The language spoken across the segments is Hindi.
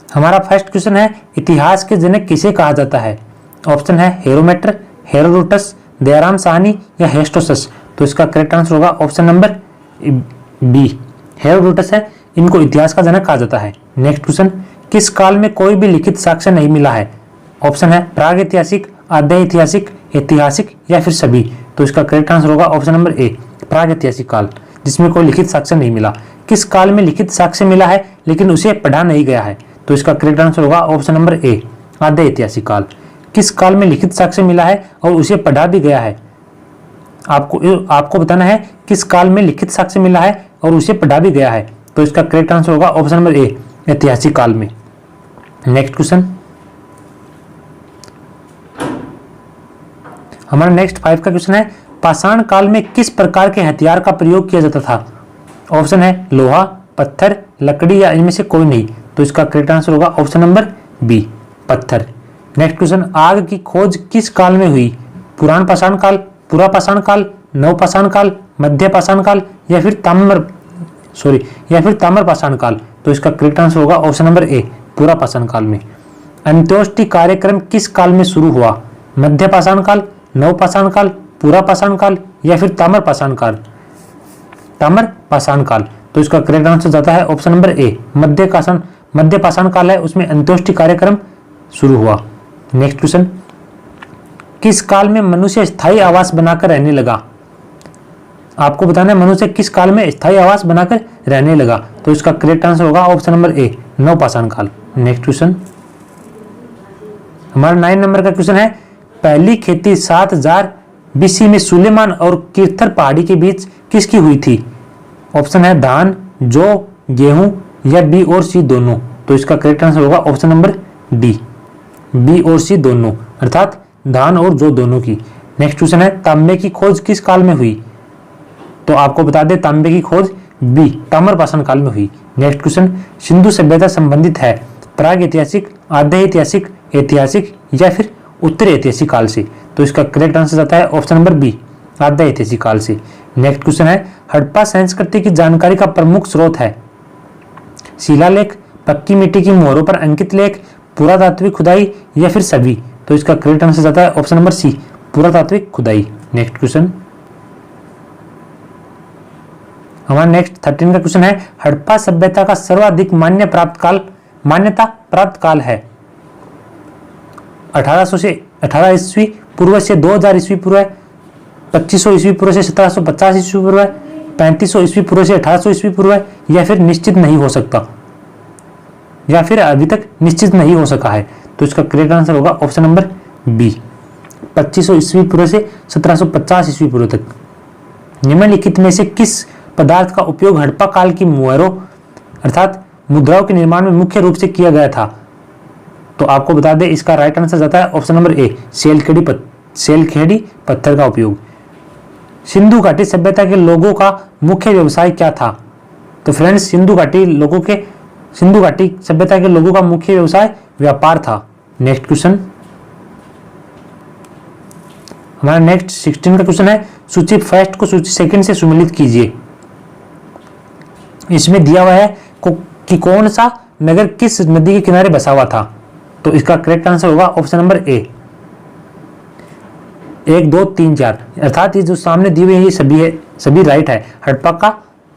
हमारा फर्स्ट क्वेश्चन है, इतिहास के जनक किसे कहा जाता है? ऑप्शन है हेरोमेटर, हेरोडोटस, दयाराम साहनी या हेरोस्ट्राटस। तो इसका करेक्ट आंसर होगा ऑप्शन नंबर बी, हेरोडोटस है, इनको इतिहास का जनक कहा जाता है। नेक्स्ट क्वेश्चन, किस काल में कोई भी लिखित साक्ष्य नहीं मिला है? ऑप्शन है प्राग ऐतिहासिक, आद्य ऐतिहासिक, ऐतिहासिक या फिर सभी। तो इसका करेक्ट आंसर होगा ऑप्शन नंबर ए, प्राग ऐतिहासिक काल, जिसमें कोई लिखित साक्ष्य नहीं मिला। किस काल में लिखित साक्ष्य मिला है लेकिन उसे पढ़ा नहीं गया है? तो इसका करेक्ट आंसर होगा ऑप्शन नंबर ए, आद्य ऐतिहासिक काल। किस काल में लिखित साक्ष्य मिला है और उसे पढ़ा भी गया है? आपको बताना है किस काल में लिखित साक्ष्य मिला है और उसे पढ़ा भी गया है। तो इसका करेक्ट आंसर होगा ऑप्शन नंबर ए, ऐतिहासिक काल में। नेक्स्ट क्वेश्चन, हमारा नेक्स्ट 5 का क्वेश्चन है, पाषाण काल में किस प्रकार के हथियार का प्रयोग किया जाता था? ऑप्शन है लोहा, पत्थर, लकड़ी या इनमें से कोई नहीं। तो इसका करेक्ट आंसर होगा ऑप्शन नंबर बी, पत्थर। नेक्स्ट क्वेश्चन, आग की खोज किस काल में हुई? पुराण पाषाण काल, पूरा पाषाण काल, नव पाषाण काल, मध्य पाषाण काल या फिर ताम्र पाषाण काल। तो इसका करेक्ट आंसर होगा ऑप्शन नंबर ए, पूरा पाषाण काल में। अंत्योष्टि कार्यक्रम किस काल में शुरू हुआ? मध्य पाषाण काल, नव पाषाण काल, पूरा पाषाण काल या फिर ताम्र पाषाण काल? ताम्र पाषाण काल। तो इसका करेक्ट आंसर जाता है ऑप्शन नंबर ए, मध्य पाषाण काल है, उसमें अंत्योष्टि कार्यक्रम शुरू हुआ। नेक्स्ट क्वेश्चन, किस काल में मनुष्य स्थायी आवास बनाकर रहने लगा? आपको बताना है मनुष्य किस काल में स्थायी आवास बनाकर रहने लगा। तो इसका करेक्ट आंसर होगा ऑप्शन नंबर ए, नव पाषाण काल। नेक्स्ट क्वेश्चन, हमारा 9 नंबर का क्वेश्चन है, पहली खेती 7000 बीसी में सुलेमान और कीर्थर पहाड़ी के बीच किसकी हुई थी? ऑप्शन है धान, जौ, गेहूं या बी और सी दोनों। तो इसका करेक्ट आंसर होगा ऑप्शन नंबर डी, बी और सी दोनों, अर्थात धान और जौ दोनों की। नेक्स्ट क्वेश्चन है, तांबे की खोज किस काल में हुई? तो आपको बता दें तांबे की खोज बी, ताम्र पाषाण काल में हुई। नेक्स्ट क्वेश्चन, सिंधु सभ्यता संबंधित है प्राग ऐतिहासिक, आद्य ऐतिहासिक, ऐतिहासिक या फिर उत्तर ऐतिहासिक काल से? तो इसका करेक्ट आंसर जाता है ऑप्शन नंबर बी, आद्य ऐतिहासिक काल से। नेक्स्ट क्वेश्चन है, हड़प्पा संस्कृति की जानकारी का प्रमुख स्रोत है? शिलालेख, पक्की मिट्टी की मोहरों पर अंकित लेख, पुरातात्विक खुदाई या फिर सभी? तो इसका करेक्ट आंसर जाता है ऑप्शन नंबर सी, पुरातात्विक खुदाई। नेक्स्ट क्वेश्चन, हमारा नेक्स्ट 13 का क्वेश्चन है, हड़प्पा सभ्यता का सर्वाधिक मान्यता प्राप्त काल है? 1800 से 18 ईस्वी पूर्व से 2000 ईस्वी पूर्व, 2500 ईस्वी पूर्व से 1750 ईस्वी पूर्व, 3500 ईस्वी पूर्व से 1800 ईस्वी पूर्व या फिर निश्चित नहीं हो सकता, या फिर अभी तक निश्चित नहीं हो सका है। तो इसका करेक्ट आंसर होगा ऑप्शन नंबर बी, 2500 ईस्वी पूर्व से 1750 ईस्वी पूर्व तक। निम्नलिखित में से किस पदार्थ का उपयोग हड़प्पा काल की मुहरों अर्थात मुद्राओं के निर्माण में मुख्य रूप से किया गया था? तो आपको बता दें इसका राइट आंसर जाता है ऑप्शन नंबर ए, सेलखेड़ी पत्थर का उपयोग। सिंधु घाटी सभ्यता के लोगों का मुख्य व्यवसाय क्या था? तो फ्रेंड्स, सिंधु घाटी सभ्यता के लोगों का मुख्य व्यवसाय व्यापार था। नेक्स्ट क्वेश्चन, हमारा नेक्स्ट 16 का क्वेश्चन है, सूची फर्स्ट को सूची सेकंड से सुमेलित कीजिए। इसमें दिया हुआ है कि कौन सा नगर किस नदी के किनारे बसा हुआ था? तो इसका करेक्ट आंसर होगा ऑप्शन नंबर ए, 1, 2, 3, 4, अर्थात ये जो सामने दी हुई है ये सभी राइट है।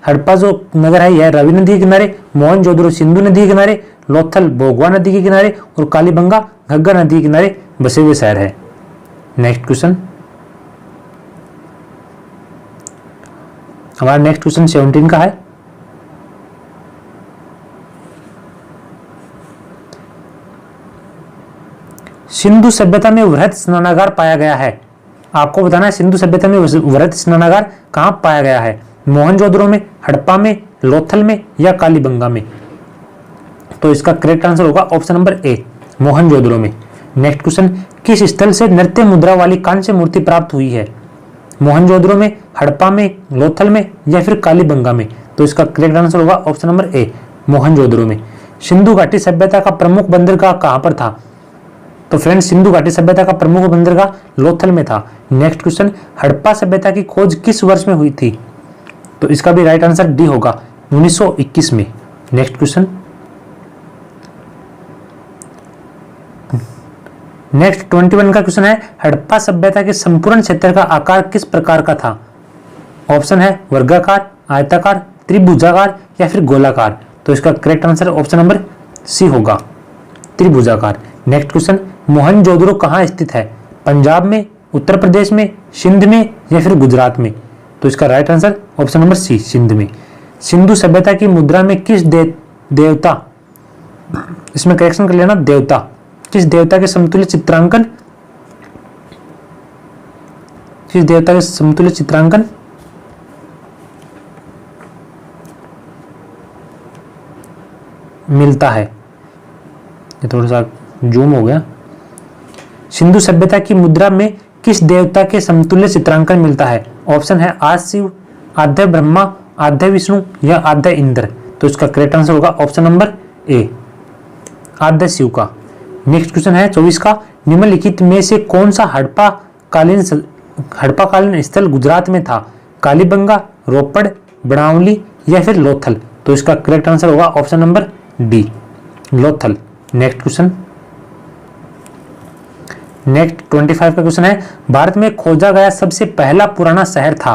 हड़प्पा जो नगर है यह रावी नदी के किनारे, मोहनजोदड़ो सिंधु नदी के किनारे, लोथल भोगवा नदी के किनारे और कालीबंगा घग्गर नदी के किनारे बसे हुए शहर है। नेक्स्ट क्वेश्चन, हमारा नेक्स्ट क्वेश्चन 17 का है, सिंधु सभ्यता में वृहत स्नानागार पाया गया है? आपको बताना है सिंधु सभ्यता में वृहत स्नानागार कहां पाया गया है? मोहनजोदड़ो में, हड़प्पा में, लोथल में या कालीबंगा में? तो इसका करेक्ट आंसर होगा ऑप्शन नंबर ए, मोहनजोदड़ो में। नेक्स्ट क्वेश्चन, किस स्थल से नृत्य मुद्रा वाली कांस्य मूर्ति प्राप्त हुई है? मोहनजोदड़ो में, हड़प्पा में, लोथल में या फिर कालीबंगा में? तो इसका करेक्ट आंसर होगा ऑप्शन नंबर ए, मोहनजोदड़ो में। सिंधु घाटी सभ्यता का प्रमुख बंदरगाह कहां पर था? तो फ्रेंड्स, सिंधु घाटी सभ्यता का प्रमुख बंदरगाह लोथल में था। नेक्स्ट क्वेश्चन, हड़प्पा सभ्यता की खोज किस वर्ष में हुई थी? तो इसका भी राइट आंसर डी होगा, 1921 में। नेक्स्ट क्वेश्चन, नेक्स्ट 21 का क्वेश्चन है, हड़प्पा सभ्यता के संपूर्ण क्षेत्र का आकार किस प्रकार का था? ऑप्शन है वर्गाकार, आयताकार, त्रिभुजाकार या फिर गोलाकार। तो इसका correct answer option number C होगा, त्रिभुजाकार। नेक्स्ट क्वेश्चन, मोहनजोदड़ो कहाँ स्थित है? पंजाब में, उत्तर प्रदेश में, सिंध में या फिर गुजरात में? तो इसका right answer option number C, Sindh में। सिंधु सभ्यता की मुद्रा में किस देवता, इसमें करेक्शन कर लेना, देवता, किस देवता के समतुल्य चित्रांकन, किस देवता के समतुल्य चित्रांकन मिलता है? ये थोड़ा सा जूम हो गया। सिंधु सभ्यता की मुद्रा में किस देवता के समतुल्य चित्रांकन मिलता है? ऑप्शन है आद्य शिव, आद्य ब्रह्मा, आद्य विष्णु या आद्य इंद्र। तो इसका करेक्ट आंसर होगा ऑप्शन नंबर ए, आद्य शिव का। नेक्स्ट क्वेश्चन है 24 का, निम्नलिखित में से कौन सा हड़प्पा कालीन स्थल गुजरात में था? कालीबंगा, रोपड़, बनावली या फिर लोथल? तो इसका करेक्ट आंसर होगा option number D, Lothal. Next question, next 25 का क्वेश्चन है, भारत में खोजा गया सबसे पहला पुराना शहर था?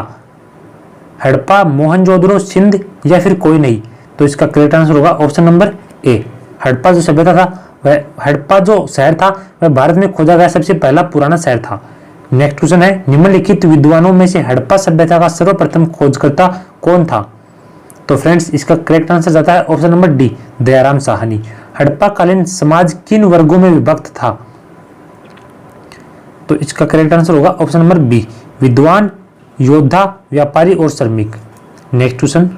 हड़प्पा, मोहनजोदड़ो, सिंध या फिर कोई नहीं? तो इसका करेक्ट आंसर होगा ऑप्शन नंबर ए, हड़प्पा जो सभ्यता था वह, हड़प्पा जो शहर था वह भारत में खोजा गया सबसे पहला पुराना शहर था। नेक्स्ट क्वेश्चन है, निम्नलिखित विद्वानों में से हड़प्पा सभ्यता का सर्वप्रथम खोजकर्ता कौन था? तो फ्रेंड्स इसका करेक्ट आंसर जाता है option number D, Dayaram Sahni. Harappa कालीन समाज किन वर्गों में विभक्त था? तो इसका करेक्ट आंसर होगा ऑप्शन नंबर बी, विद्वान, योद्धा, व्यापारी और श्रमिक। नेक्स्ट क्वेश्चन,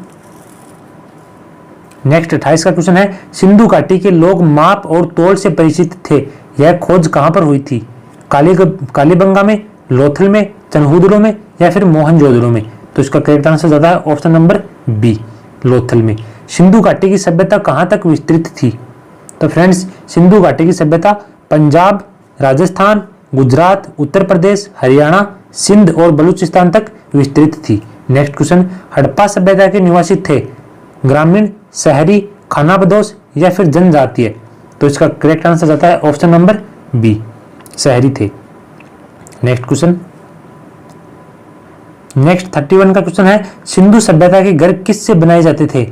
नेक्स्ट 28 का क्वेश्चन है, सिंधु घाटी के लोग माप और तोल से परिचित थे, यह खोज कहां पर हुई थी? कालीबंगा में, लोथल में, चनहुदड़ो में या फिर मोहनजोदड़ो में? तो इसका करेक्ट आंसर जाता है ऑप्शन नंबर बी, लोथल में। सिंधु घाटी की सभ्यता कहां तक विस्तृत थी? तो फ्रेंड्स सिंधु घाटी की सभ्यता पंजाब, राजस्थान, गुजरात, उत्तर प्रदेश, हरियाणा, सिंध और बलूचिस्तान तक विस्तृत थी। नेक्स्ट क्वेश्चन, हड़प्पा सभ्यता के निवासी थे ग्रामीण, शहरी, खानाबदोश या फिर जनजातीय? तो इसका करेक्ट आंसर जाता है ऑप्शन नंबर बी, शहरी थे। नेक्स्ट क्वेश्चन, नेक्स्ट 31 का क्वेश्चन है, सिंधु सभ्यता के घर किस से बनाए जाते थे?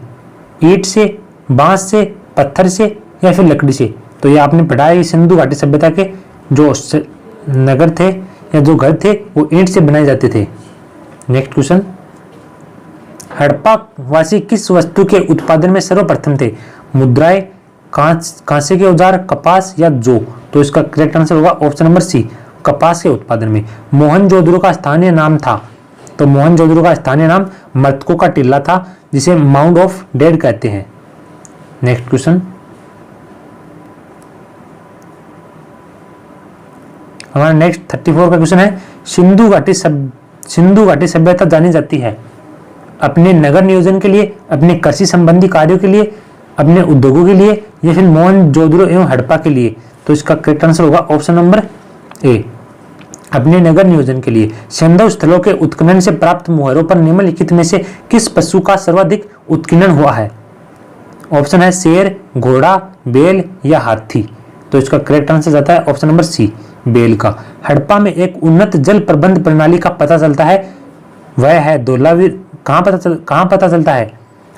ईंट से, बांस से, पत्थर से या फिर लकड़ी से? तो ये आपने पढ़ा है, सिंधु घाटी सभ्यता के जो नगर थे या जो घर थे वो ईंट से बनाए जाते थे। नेक्स्ट क्वेश्चन, हड़प्पा वासी किस वस्तु के उत्पादन में सर्वप्रथम थे? मुद्राएं, कांसे के औजार, कपास या जौ? तो इसका करेक्ट आंसर होगा ऑप्शन नंबर सी, कपास के उत्पादन में। मोहनजोदड़ो का स्थानीय नाम था? तो मोहनजोदड़ो का स्थानीय नाम मृतकों का टीला था, जिसे माउंड ऑफ डेड कहते हैं। नेक्स्ट क्वेश्चन, हमारा नेक्स्ट 34 का क्वेश्चन है, सिंधु घाटी सभ्यता जानी जाती है अपने नगर नियोजन के लिए, अपने कृषि संबंधी कार्यों के लिए, अपने उद्योगों के लिए या फिर मोहनजोदड़ो एवं हड़प्पा के लिए? तो इसका करेक्ट आंसर होगा ऑप्शन नंबर ए, अपने नगर नियोजन के लिए। सैंधव स्थलों के उत्खनन से प्राप्त मुहरों पर निम्नलिखित में से किस पशु का सर्वाधिक उत्खनन हुआ है? ऑप्शन है शेर, घोड़ा, बैल या हाथी? तो इसका करेक्ट आंसर जाता है ऑप्शन नंबर सी, बैल का। हड़प्पा में एक उन्नत जल प्रबंध प्रणाली का पता चलता है, वह है धोलावीरा। कहाँ पता चलता है?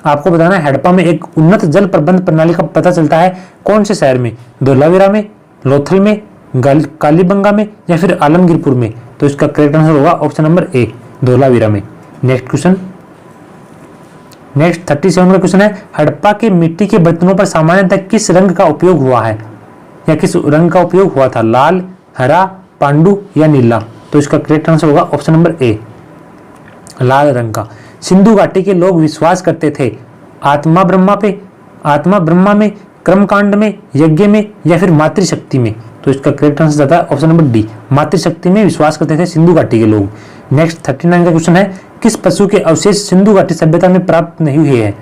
आपको बताना है, हड़प्पा में एक उन्नत जल प्रबंध प्रणाली का पता चलता है कौन से शहर में? धोलावीरा में, लोथल में, कालीबंगा में या फिर आलमगीरपुर में? तो इसका करेक्ट आंसर होगा ऑप्शन नंबर ए, धोलावीरा में। नेक्स्ट क्वेश्चन, नेक्स्ट 37 का क्वेश्चन है, हड़प्पा के मिट्टी के बर्तनों पर सामान्यतः किस रंग का उपयोग हुआ है या किस रंग का उपयोग हुआ था? लाल, हरा, पांडु या नीला? तो इसका करेक्ट आंसर होगा ऑप्शन नंबर ए, लाल रंग का। सिंधु घाटी के लोग विश्वास करते थे आत्मा ब्रह्मा में, कर्मकांड में, यज्ञ में या फिर मातृशक्ति में? तो इसका करेक्ट आंसर आता है ऑप्शन नंबर डी, मातृशक्ति में विश्वास करते थे सिंधु घाटी के लोग। नेक्स्ट 39 का क्वेश्चन है, किस पशु के अवशेष सिंधु घाटी सभ्यता में प्राप्त नहीं हुए हैं?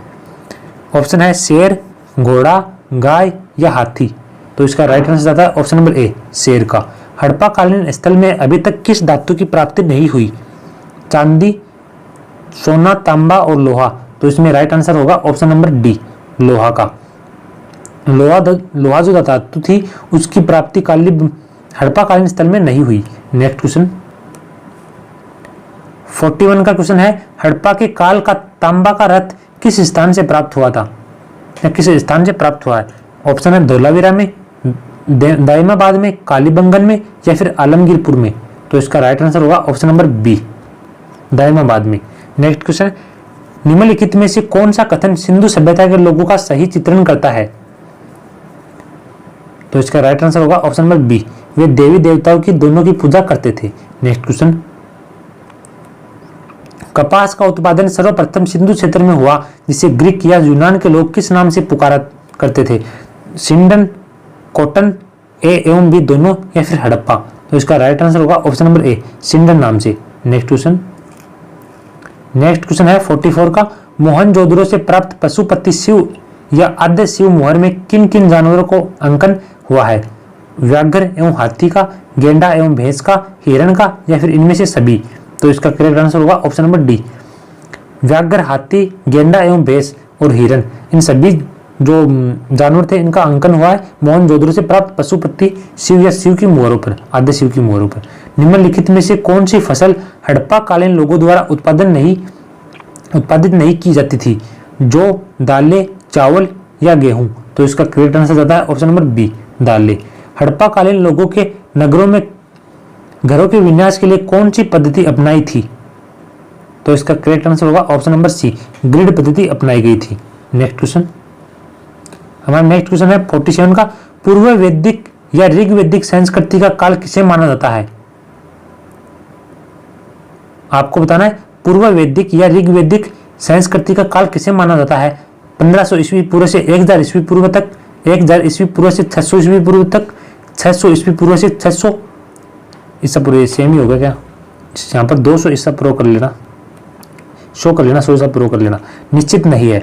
ऑप्शन है शेर, घोड़ा, गाय या हाथी? तो इसका राइट आंसर आता है ऑप्शन नंबर ए, शेर का। हड़प्पा कालीन स्थल में अभी तक किस धातु की प्राप्ति नहीं हुई? चांदी, सोना, तांबा और लोहा? तो इसमें राइट आंसर होगा ऑप्शन नंबर डी, लोहा का। लोहा जो धातु थी उसकी प्राप्ति हड़प्पाकालीन स्थल में नहीं हुई। नेक्स्ट क्वेश्चन 41 का क्वेश्चन है, हड़प्पा के काल का तांबा का रथ किस स्थान से प्राप्त हुआ था या किस स्थान से प्राप्त हुआ है? ऑप्शन है धोलावीरा में, दाइमाबाद में, कालीबंगन में या फिर आलमगीरपुर में। तो इसका राइट आंसर होगा ऑप्शन नंबर बी, दाइमाबाद में। नेक्स्ट क्वेश्चन, निम्नलिखित में से कौन सा कथन सिंधु सभ्यता के लोगों का सही चित्रण करता है? तो इसका राइट आंसर होगा ऑप्शन नंबर बी, वे देवी देवताओं की दोनों की पूजा करते थे। नेक्स्ट क्वेश्चन, कपास का उत्पादन सर्वप्रथम सिंधु क्षेत्र में हुआ जिसे ग्रीक या यूनान के लोग किस नाम से पुकारा करते थे? सिंडन, कॉटन, ए एवं बी दोनों या फिर हड़प्पा? तो इसका राइट आंसर होगा ऑप्शन नंबर ए, सिंडन नाम से। नेक्स्ट क्वेश्चन है 44 का, मोहनजोदड़ो से प्राप्त पशुपति शिव या आद्य शिव मोहर में किन किन जानवरों को अंकन हुआ है? व्याघ्र एवं हाथी का, गेंडा एवं भैंस का, हिरण का या फिर इनमें से सभी? तो इसका करेक्ट आंसर होगा ऑप्शन नंबर डी, व्याघ्र, हाथी, गेंडा एवं भैंस और हिरण, इन सभी जो जानवर थे इनका अंकन हुआ है मोहनजोदड़ो से प्राप्त पशुपति शिव या शिव की मोहरों पर, आद्य शिव की मोहरों पर। निम्नलिखित में से कौन सी फसल हड़प्पा कालीन लोगों द्वारा उत्पादित नहीं की जाती थी? जो दालें, चावल या गेहूं? तो इसका करेक्ट आंसर जाता है ऑप्शन नंबर बी, दालें। हड़प्पा कालीन लोगों के नगरों में घरों के विन्यास के लिए कौन सी पद्धति अपनाई थी? तो इसका करेक्ट आंसर होगा ऑप्शन नंबर सी, ग्रिड पद्धति अपनाई गई थी। नेक्स्ट क्वेश्चन, हमारा नेक्स्ट क्वेश्चन है 47 का, पूर्व वैदिक या ऋग्वैदिक संस्कृति का काल किसे माना जाता है? आपको बताना है पूर्व वैदिक या ऋग्वैदिक संस्कृति का काल किसे माना जाता है? 1500 ईस्वी पूर्व से 1000 ईस्वी पूर्व तक, 1000 ईस्वी पूर्व से 600 ईस्वी पूर्व तक, 600 ईस्वी पूर्व से 600 ईसा पूर्व, सेम ही होगा क्या? यहाँ पर 200 ईसा पूर्व कर लेना, 100 कर लेना, 100 ईसा पूर्व कर लेना, निश्चित नहीं है।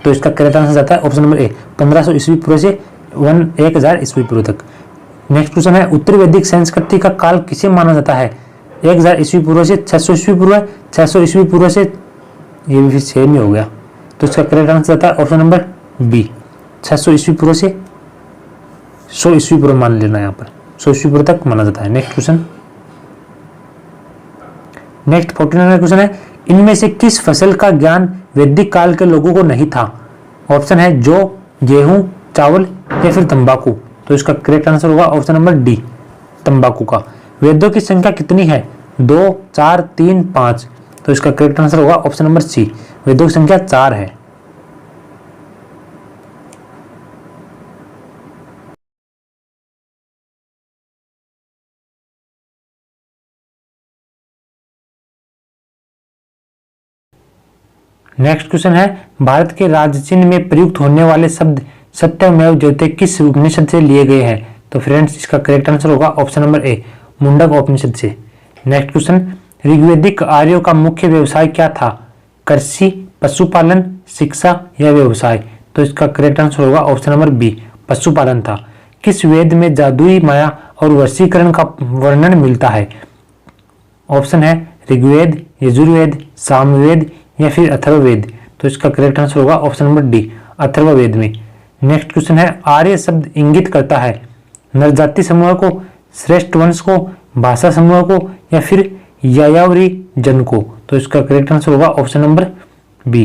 तो इसका करेक्ट आंसर जाता है ऑप्शन नंबर ए, 1500 ईस्वी पूर्व से 1000 ईस्वी पूर्व तक। नेक्स्ट क्वेश्चन है, उत्तर वैदिक संस्कृति का काल किसे माना जाता है? 1000 ईस्वी पूर्व से 600 ईस्वी पूर्व, 600 ईस्वी पूर्व से, ये भी सेम ही हो गया। तो इसका करेक्ट आंसर जाता है ऑप्शन नंबर बी, 600 ईस्वी पूर्व से 100 ईस्वी पूर्व मान लेना, यहाँ पर 100 ईस्वी पूर्व तक माना जाता है। नेक्स्ट क्वेश्चन, नेक्स्ट 49 क्वेश्चन है, इनमें से किस फसल का ज्ञान वैदिक काल के लोगों को नहीं था? ऑप्शन है जौ, गेहूं, चावल या फिर तंबाकू? तो इसका करेक्ट आंसर होगा ऑप्शन नंबर डी, तंबाकू का। वेदों की संख्या कितनी है? 2, 4, 3, 5? तो इसका करेक्ट आंसर होगा ऑप्शन नंबर सी, वेदों की संख्या 4 है। नेक्स्ट क्वेश्चन है, भारत के राजचिन्ह में प्रयुक्त होने वाले शब्द सत्यमेव जयते किस उपनिषद से लिए गए हैं? तो फ्रेंड्स इसका करेक्ट आंसर होगा ऑप्शन नंबर ए, मुंडक उपनिषद से। नेक्स्ट क्वेश्चन, ऋग्वैदिक आर्यों का मुख्य व्यवसाय क्या था? कृषि, पशुपालन, शिक्षा या व्यवसाय? तो इसका करेक्ट आंसर होगा ऑप्शन नंबर बी, पशुपालन था। किस वेद में जादुई माया और वशीकरण का वर्णन मिलता है? ऑप्शन है ऋग्वेद, यजुर्वेद, सामवेद या फिर अथर्ववेद? तो इसका करेक्ट आंसर होगा ऑप्शन नंबर डी, अथर्ववेद में। नेक्स्ट क्वेश्चन है, आर्य शब्द इंगित करता है नरजाति समूह को, श्रेष्ठ वंश को, भाषा समूह को या फिर यायावरी जन को? तो इसका करेक्ट आंसर होगा ऑप्शन नंबर बी,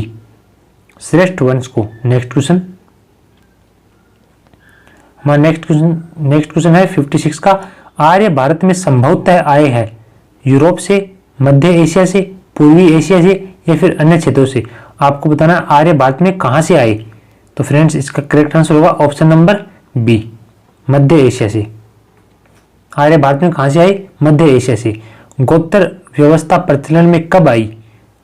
श्रेष्ठ वंश को। नेक्स्ट क्वेश्चन, हमारा नेक्स्ट क्वेश्चन है 56 का, आर्य भारत में संभवतः आए हैं यूरोप से, मध्य एशिया से, पूर्वी एशिया से या फिर अन्य क्षेत्रों से? आपको बताना आर्य भारत में कहां से आए? तो फ्रेंड्स इसका करेक्ट आंसर होगा ऑप्शन नंबर बी, मध्य एशिया से। आर्य भारत में कहां से आए? मध्य एशिया से। गोत्र व्यवस्था प्रचलन में कब आई?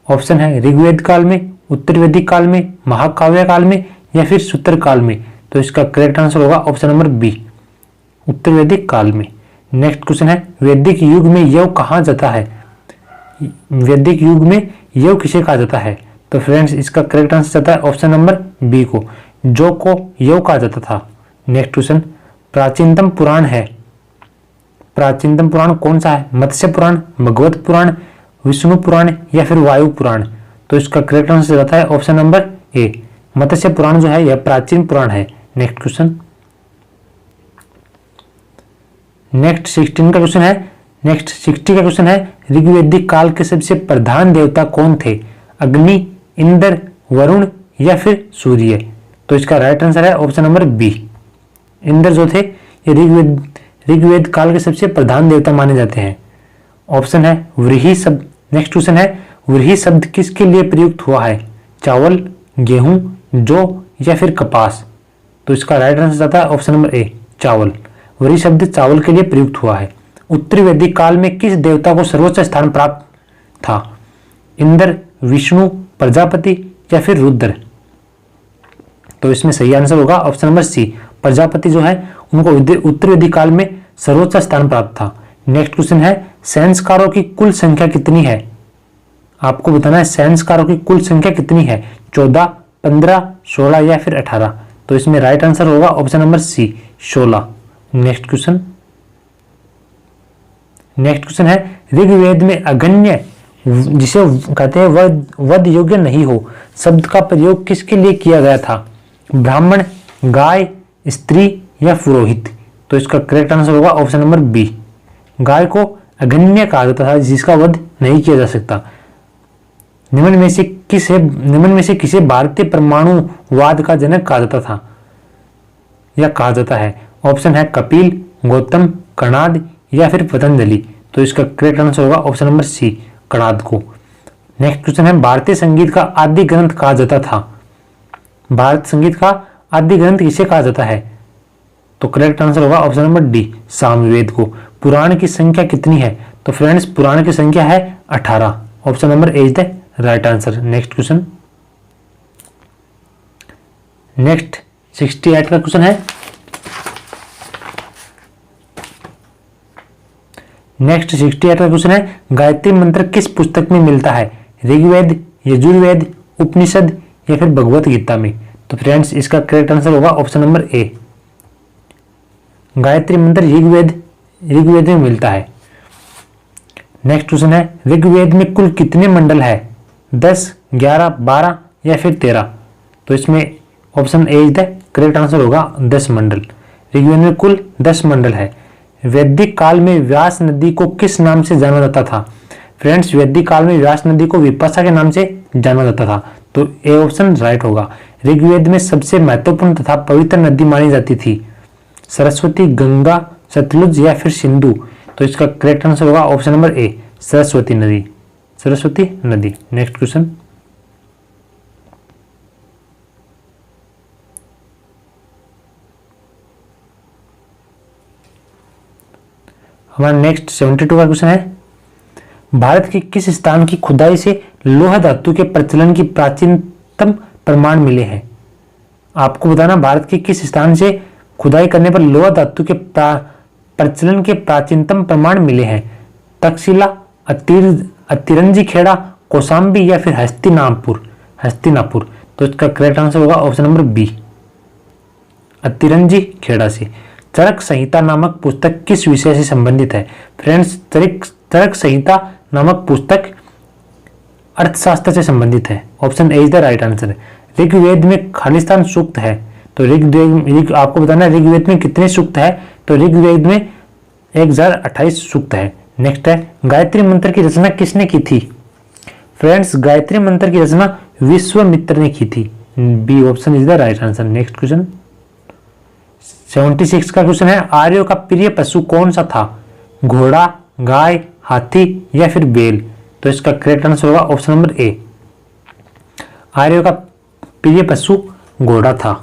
ऑप्शन है ऋग्वेद काल में, उत्तर वैदिक काल में, महाकाव्य काल में या फिर सूत्र काल में? तो इसका करेक्ट आंसर होगा ऑप्शन नंबर बी, उत्तर वैदिक काल में। नेक्स्ट क्वेश्चन है, वैदिक युग में यव कहा जाता है? वैदिक युग में यव किसे कहा जाता है? तो फ्रेंड्स इसका करेक्ट आंसर जाता है ऑप्शन नंबर बी को, जो को यव कहा जाता था। नेक्स्ट क्वेश्चन, प्राचीनतम पुराण है, प्राचीनतम पुराण कौन सा है? मत्स्य पुराण, भगवत पुराण, विष्णु पुराण या फिर वायु पुराण? तो इसका करेक्ट आंसर जाता है ऑप्शन नंबर ए, मत्स्य पुराण जो है यह प्राचीन पुराण है। नेक्स्ट क्वेश्चन, नेक्स्ट 16 का क्वेश्चन है, नेक्स्ट 60 का क्वेश्चन है, ऋग्वैदिक काल के सबसे प्रधान देवता कौन थे? अग्नि, इंद्र, वरुण या फिर सूर्य? तो इसका राइट आंसर है ऑप्शन नंबर बी। इंद्र जो थे ये ऋग्वेद काल के सबसे प्रधान देवता माने जाते हैं। ऑप्शन है व्रीहि शब्द। नेक्स्ट क्वेश्चन है, व्रीहि शब्द किसके लिए प्रयुक्त हुआ है? चावल, गेहूं, जौ या फिर कपास? तो इसका राइट आंसर आता है ऑप्शन नंबर ए, चावल। व्रीहि शब्द चावल के लिए प्रयुक्त हुआ है। उत्तरी वैदिक काल में किस देवता को सर्वोच्च स्थान प्राप्त था? इंद्र, विष्णु, प्रजापति या फिर रुद्र? तो इसमें सही आंसर होगा ऑप्शन नंबर सी, प्रजापति जो है उनको उत्तरी वैदिक काल में सर्वोच्च स्थान प्राप्त था। नेक्स्ट क्वेश्चन है, संस्कारों की कुल संख्या कितनी है? आपको बताना है संस्कारों की कुल संख्या कितनी है? 14, 15, 16 या फिर 18? तो इसमें राइट आंसर होगा option number C, 16। Next question है, ऋग्वेद में अगण्य जिसे कहते हैं वध योग्य नहीं हो शब्द का प्रयोग किसके लिए किया गया था? ब्राह्मण, गाय, स्त्री या पुरोहित? तो इसका करेक्ट आंसर होगा ऑप्शन नंबर बी, गाय को अगण्य कहा जाता था जिसका वध नहीं किया जा सकता। निम्न में से किसे भारतीय परमाणुवाद का जनक कहा जाता था या कहा जाता है? ऑप्शन है कपिल, गौतम, कणाद या फिर पतंजलि? तो इसका करेक्ट आंसर होगा ऑप्शन नंबर सी, कणाद को। नेक्स्ट क्वेश्चन है, भारतीय संगीत का आदि ग्रंथ कहा जाता था? भारत संगीत का आदि ग्रंथ किसे कहा जाता है? तो करेक्ट आंसर होगा ऑप्शन नंबर डी, सामवेद को। पुराण की संख्या कितनी है? तो फ्रेंड्स पुराण की संख्या है 18। Option number A is the right answer. Next question, next 68 का क्वेश्चन है, नेक्स्ट 68 का क्वेश्चन है, गायत्री मंत्र किस पुस्तक में मिलता है? ऋग्वेद, यजुर्वेद, उपनिषद या फिर भगवत गीता में? तो फ्रेंड्स इसका करेक्ट आंसर होगा ऑप्शन नंबर ए, गायत्री मंत्र ऋग्वेद में मिलता है। नेक्स्ट क्वेश्चन है, ऋग्वेद में कुल कितने मंडल है? 10, 11, 12 या फिर 13? तो इसमें option A is the correct answer होगा 10 मंडल। ऋग्वेद में कुल 10 मंडल है। वैदिक काल में व्यास नदी को किस नाम से जाना जाता था? फ्रेंड्स वैदिक काल में व्यास नदी को विपाशा के नाम से जाना जाता था। तो ए ऑप्शन राइट होगा। ऋग्वेद में सबसे महत्वपूर्ण तथा पवित्र नदी मानी जाती थी? सरस्वती, गंगा, सतलुज या फिर सिंधु? तो इसका करेक्ट आंसर होगा ऑप्शन नंबर ए, सरस्वती नदी, सरस्वती नदी। नेक्स्ट क्वेश्चन, हमारा नेक्स्ट 72 का क्वेश्चन है, भारत के किस स्थान की खुदाई से लोहा धातु के प्रचलन की प्राचीनतम प्रमाण मिले हैं? आपको बताना भारत के किस स्थान से खुदाई करने पर लोहा धातु के प्रचलन के प्राचीनतम प्रमाण मिले हैं? तक्षशिला, अतिरंजी खेड़ा, कौशाम्बी या फिर हस्तिनापुर? तो इसका करेक्ट आंसर होगा ऑप्शन नंबर बी, अतिरंजी खेड़ा से। चरक संहिता नामक पुस्तक किस विषय से संबंधित है? फ्रेंड्स चरक संहिता नामक पुस्तक अर्थशास्त्र से संबंधित है। Option A is the right answer. Rigveda में खालिस्तान सूक्त है, तो आपको बताना है ऋग्वेद में कितने सूक्त है? तो ऋग्वेद में 1028 सूक्त है। नेक्स्ट है, गायत्री मंत्र की रचना किसने की थी? फ्रेंड्स गायत्री मंत्र की रचना विश्वामित्र ने की थी। B option is the right answer. Next question 76 का क्वेश्चन है, आर्यों का प्रिय पशु कौन सा था? घोड़ा, गाय, हाथी या फिर बैल? तो इसका करेक्ट आंसर होगा ऑप्शन नंबर ए, आर्यों का प्रिय पशु घोड़ा था।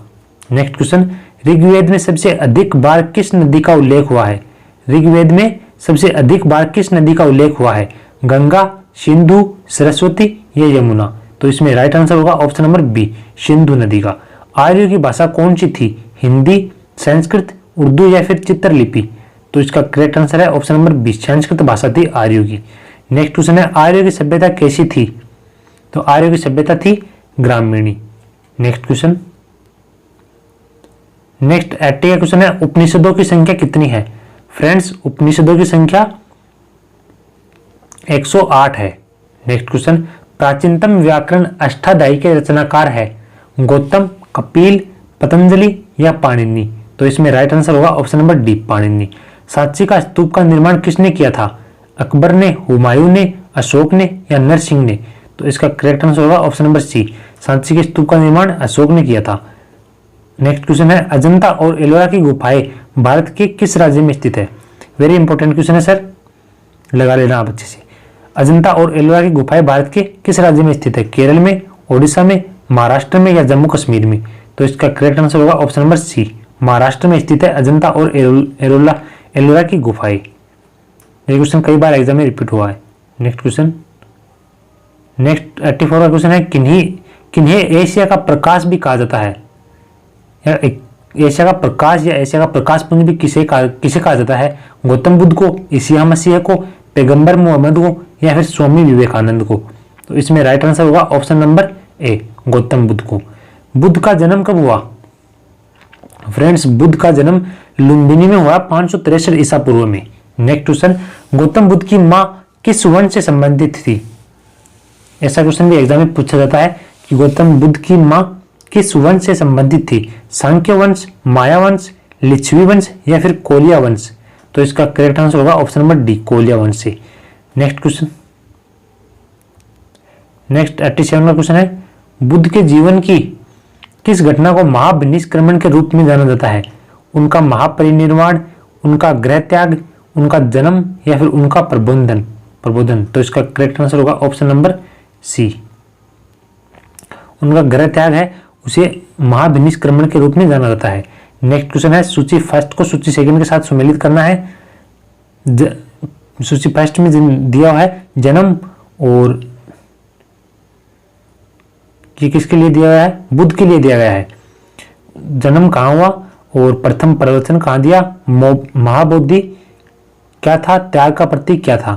नेक्स्ट क्वेश्चन, ऋग्वेद में सबसे अधिक बार किस नदी का उल्लेख हुआ है? ऋग्वेद में सबसे अधिक बार किस नदी का उल्लेख हुआ है? गंगा, सिंधु, सरस्वती या यमुना? तो इसमें राइट आंसर होगा ऑप्शन नंबर बी, सिंधु नदी का। आर्यों की भाषा कौन सी थी? हिंदी, संस्कृत, उर्दू या फिर चित्रलिपि? तो इसका करेक्ट आंसर है ऑप्शन नंबर बी, संस्कृत भाषा थी आर्यों की। नेक्स्ट क्वेश्चन है, आर्यों की सभ्यता कैसी थी? तो आर्यों की सभ्यता थी ग्रामीणी। नेक्स्ट क्वेश्चन, नेक्स्ट 80 का क्वेश्चन है, उपनिषदों की संख्या कितनी है? फ्रेंड्स उपनिषदों की संख्या 108 है। नेक्स्ट क्वेश्चन, प्राचीनतम व्याकरण अष्टाध्यायी के रचनाकार है? गौतम, कपिल, पतंजलि या पाणिनि? तो इसमें राइट आंसर होगा option number D, Panini. Sanchi का स्तूप का निर्माण किसने किया था? अकबर ने, हुमायूं ने, अशोक ने या नरसिंह ने? तो इसका करेक्ट आंसर होगा ऑप्शन नंबर सी, सांची के स्तूप का निर्माण अशोक ने किया था। नेक्स्ट क्वेश्चन है, अजंता और एलोरा की गुफाएं भारत के किस राज्य में स्थित है? वेरी इंपॉर्टेंट क्वेश्चन है सर, लगा लेना आप अच्छे से। अजंता और एलोरा की गुफाएं भारत के किस राज्य में स्थित है? केरल में, ओडिशा में, महाराष्ट्र में या जम्मू कश्मीर में? तो इसका करेक्ट आंसर होगा ऑप्शन नंबर सी, महाराष्ट्र में स्थित है अजंता और एलोरा की गुफाएं। ये क्वेश्चन कई बार एग्जाम में रिपीट हुआ है। नेक्स्ट क्वेश्चन, नेक्स्ट 84 का क्वेश्चन है, किन्हें एशिया का प्रकाश भी कहा जाता है? एशिया का प्रकाश या एशिया का प्रकाश पुंज भी किसे कहा जाता है? गौतम बुद्ध को, ईसा मसीह को, पैगंबर मोहम्मद को या फिर स्वामी विवेकानंद को? तो इसमें राइट आंसर होगा option number A, Gautam Buddha को। बुद्ध का जन्म कब हुआ? फ्रेंड्स, बुद्ध का जन्म लुम्बिनी में हुआ 563 ईसा पूर्व में। नेक्स्ट क्वेश्चन, गौतम बुद्ध की मां किस वंश से संबंधित थी? ऐसा क्वेश्चन भी एग्जाम में पूछा जाता है कि गौतम बुद्ध की मां किस वंश से संबंधित थी? सांख्य वंश, माया वंश, लिच्छवी वंश या फिर कोलिया वंश? तो इसका करेक्ट आंसर होगा ऑप्शन नंबर डी, कोलिया वंश से। नेक्स्ट क्वेश्चन, नेक्स्ट 87 का क्वेश्चन है, बुद्ध के जीवन की किस घटना को महाविनिष्क्रमण के रूप में जाना जाता है? उनका महापरिनिर्वाण, उनका गृह त्याग, उनका जन्म या फिर उनका प्रबोधन? तो इसका करेक्ट आंसर होगा ऑप्शन नंबर सी, उनका गृह त्याग है, उसे महाविनिष्क्रमण के रूप में जाना जाता है। नेक्स्ट क्वेश्चन है, सूची फर्स्ट को सूची सेकंड के साथ सुमेलित करना है। सूची फर्स्ट में दिया हुआ है जन्म, और ये किसके लिए दिया गया है? बुद्ध के लिए दिया गया है। जन्म कहाँ हुआ और प्रथम प्रवचन कहाँ दिया? महाबोधि क्या था? त्याग का प्रतीक क्या था?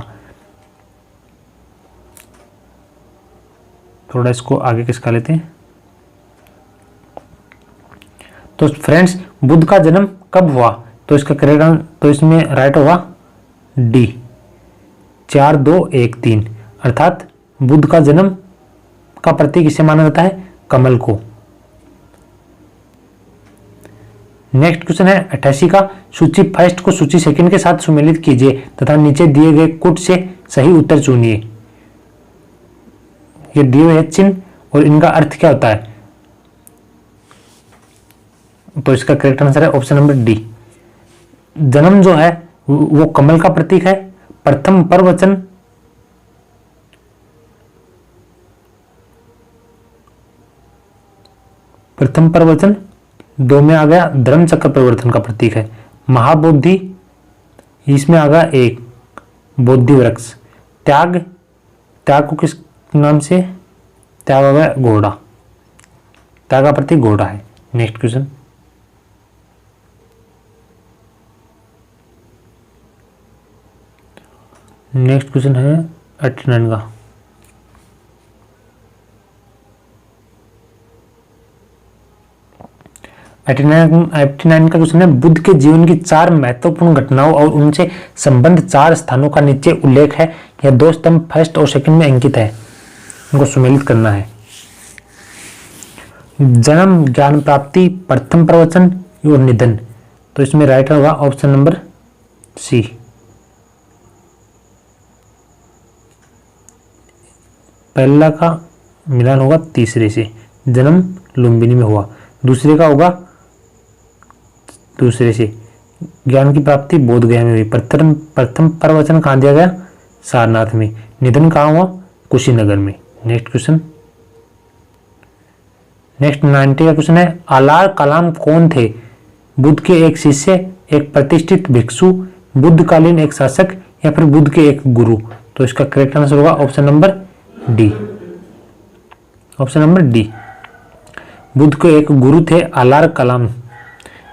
थोड़ा इसको आगे किसका लेते हैं। तो फ्रेंड्स, बुद्ध का जन्म कब हुआ? तो इसका करेक्ट, तो इसमें राइट होगा डी, 4-2-1-3, अर्थात बुद्ध का जन्म का प्रतीक इसे माना जाता है कमल को। नेक्स्ट क्वेश्चन है 88 का, सूची फर्स्ट को सूची सेकंड के साथ सुमेलित कीजिए तथा नीचे दिए गए कुट से सही उत्तर चुनिए। ये दिए हुए चिन्ह और इनका अर्थ क्या होता है? तो इसका करेक्ट आंसर है ऑप्शन नंबर डी, जन्म जो है वो कमल का प्रतीक है। प्रथम प्रवचन दो में आ गया धर्म चक्र परिवर्तन का प्रतीक है। महाबोधि, इसमें आ गया एक बोधि वृक्ष। त्याग को किस नाम से? त्याग आ गया घोड़ा, त्याग का प्रतीक घोड़ा है। नेक्स्ट क्वेश्चन, नेक्स्ट क्वेश्चन है 89 का। 89 का क्वेश्चन है, बुद्ध के जीवन की 4 महत्वपूर्ण घटनाओं और उनसे संबंध 4 स्थानों का नीचे उल्लेख है। यह 2 स्तंभ फर्स्ट और सेकंड में अंकित है, इनको सुमेलित करना है। जन्म, ज्ञान प्राप्ति, प्रथम प्रवचन और निधन। तो इसमें राइट होगा ऑप्शन नंबर सी, पहला का मिलान होगा तीसरे से। जन्म लुम्बिनी में हुआ, दूसरे का होगा दूसरे से। ज्ञान की प्राप्ति बोध गया में हुई। प्रथम प्रवचन कहाँ दिया गया? सारनाथ में। निधन कहाँ हुआ? कुशीनगर में। नेक्स्ट क्वेश्चन, नेक्स्ट 90 का क्वेश्चन है, आलार कलाम कौन थे? बुद्ध के एक शिष्य, एक प्रतिष्ठित भिक्षु, बुद्धकालीन एक शासक या फिर बुद्ध के एक गुरु? तो इसका करेक्ट आंसर होगा option number D, option number D, Buddha के एक गुरु थे आलार कलाम।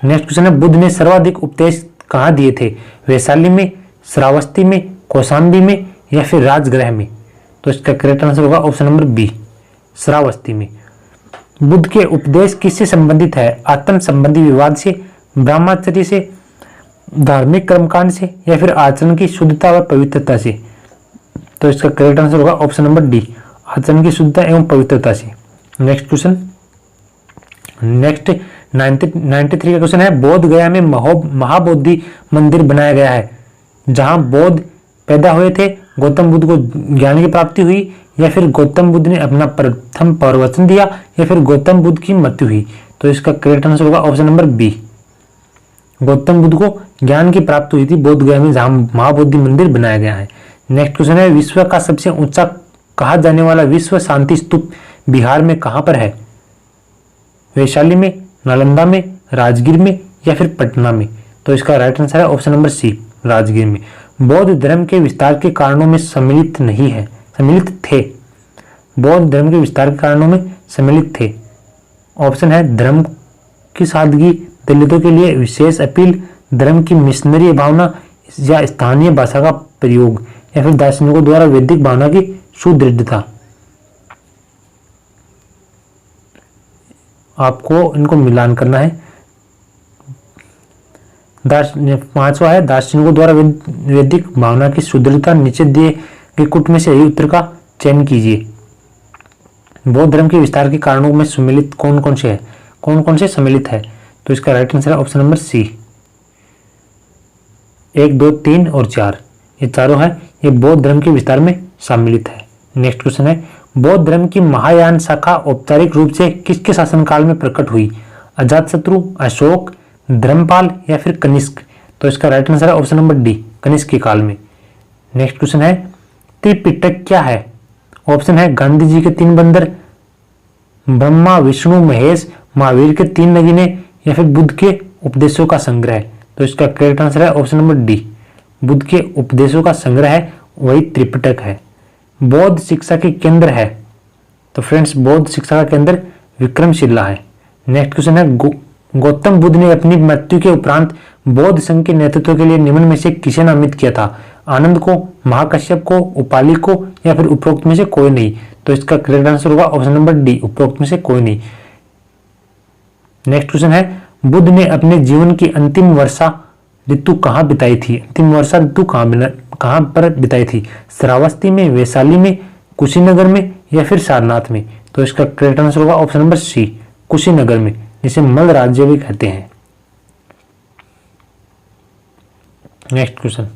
नेक्स्ट क्वेश्चन है, बुद्ध ने सर्वाधिक उपदेश कहाँ दिए थे? वैशाली में, श्रावस्ती में, कौशाम्बी में या फिर राजगृह में? तो इसका करेक्ट आंसर होगा ऑप्शन नंबर बी, श्रावस्ती में। बुद्ध के उपदेश किससे संबंधित है? आत्म संबंधी विवाद से, ब्रह्मचर्य से, धार्मिक कर्मकांड से या फिर आचरण की शुद्धता व पवित्रता से? तो इसका करेक्ट आंसर होगा ऑप्शन नंबर डी, आचरण की शुद्धता एवं पवित्रता से। नेक्स्ट क्वेश्चन, नेक्स्ट 93 का क्वेश्चन है, बोध गया में महाबोधि मंदिर बनाया गया है। जहां बोध पैदा हुए थे, गौतम बुद्ध को ज्ञान की प्राप्ति हुई, या फिर गौतम बुद्ध ने अपना प्रथम प्रवचन दिया, या फिर गौतम बुद्ध की मृत्यु हुई। तो इसका करेक्ट आंसर होगा option number B, Gautam Buddha को ज्ञान की प्राप्ति हुई थी बोध गया में, जहां महाबोधि मंदिर बनाया गया है। नेक्स्ट क्वेश्चन है, विश्व का सबसे ऊंचा कहा जाने वाला विश्व शांति स्तूप बिहार में कहां पर है? वैशाली में, नालंदा में, राजगीर में, या फिर पटना में। तो इसका राइट आंसर है ऑप्शन नंबर सी, राजगीर में। बौद्ध धर्म के विस्तार के कारणों में सम्मिलित नहीं है, सम्मिलित थे। बौद्ध धर्म के विस्तार के कारणों में सम्मिलित थे। ऑप्शन है धर्म की सादगी, दलितों के लिए विशेष अपील, धर्म की मिशनरी भावना, या स्थानीय भाषा का प्रयोग, या फिर दार्शनिकों द्वारा वैदिक भावना की सुदृढ़ता। आपको इनको मिलान करना है। पांचवा है, दार्शनिकों द्वारा वैदिक भावना की सुदृढ़ता। नीचे दिए गए कुट में से सही उत्तर का चयन कीजिए। बौद्ध धर्म के विस्तार के कारणों में सम्मिलित कौन कौन से है, कौन कौन से सम्मिलित है? तो इसका राइट आंसर है ऑप्शन नंबर सी, 1, 2, 3 और 4, ये चारों है, ये बौद्ध धर्म के विस्तार में सम्मिलित है। नेक्स्ट क्वेश्चन है, बौद्ध धर्म की महायान शाखा औपचारिक रूप से किसके शासनकाल में प्रकट हुई? अजातशत्रु, अशोक, धर्मपाल, या फिर कनिष्क। तो इसका राइट आंसर है ऑप्शन नंबर डी, कनिष्क के काल में। नेक्स्ट क्वेश्चन है, त्रिपिटक क्या है? ऑप्शन है गांधी जी के 3 बंदर, ब्रह्मा विष्णु महेश महावीर के 3 नगीने, या फिर बुद्ध के उपदेशों का संग्रह। तो इसका करेक्ट आंसर है ऑप्शन नंबर डी, बुद्ध के उपदेशों का संग्रह है, वही त्रिपिटक है। बौद्ध शिक्षा के केंद्र है? तो फ्रेंड्स, बौद्ध शिक्षा का केंद्र विक्रमशिला है। नेक्स्ट क्वेश्चन है, गौतम बुद्ध ने अपनी मृत्यु के उपरांत बौद्ध संघ के नेतृत्व के लिए निम्न में से किसे नामित किया था? आनंद को, महाकश्यप को, उपाली को, या फिर उपरोक्त में से कोई नहीं। तो इसका करेक्ट आंसर होगा ऑप्शन नंबर डी, उपरोक्त में से कोई नहीं। नेक्स्ट क्वेश्चन है, बुद्ध ने अपने जीवन की अंतिम वर्षा ऋतु कहाँ बिताई थी? अंतिम वर्षा ऋतु कहाँ पर बिताई थी? श्रावस्ती में, वैशाली में, कुशीनगर में, या फिर सारनाथ में। तो इसका करेक्ट आंसर होगा ऑप्शन नंबर सी, कुशीनगर में, जिसे मल राज्य भी कहते हैं। Next question,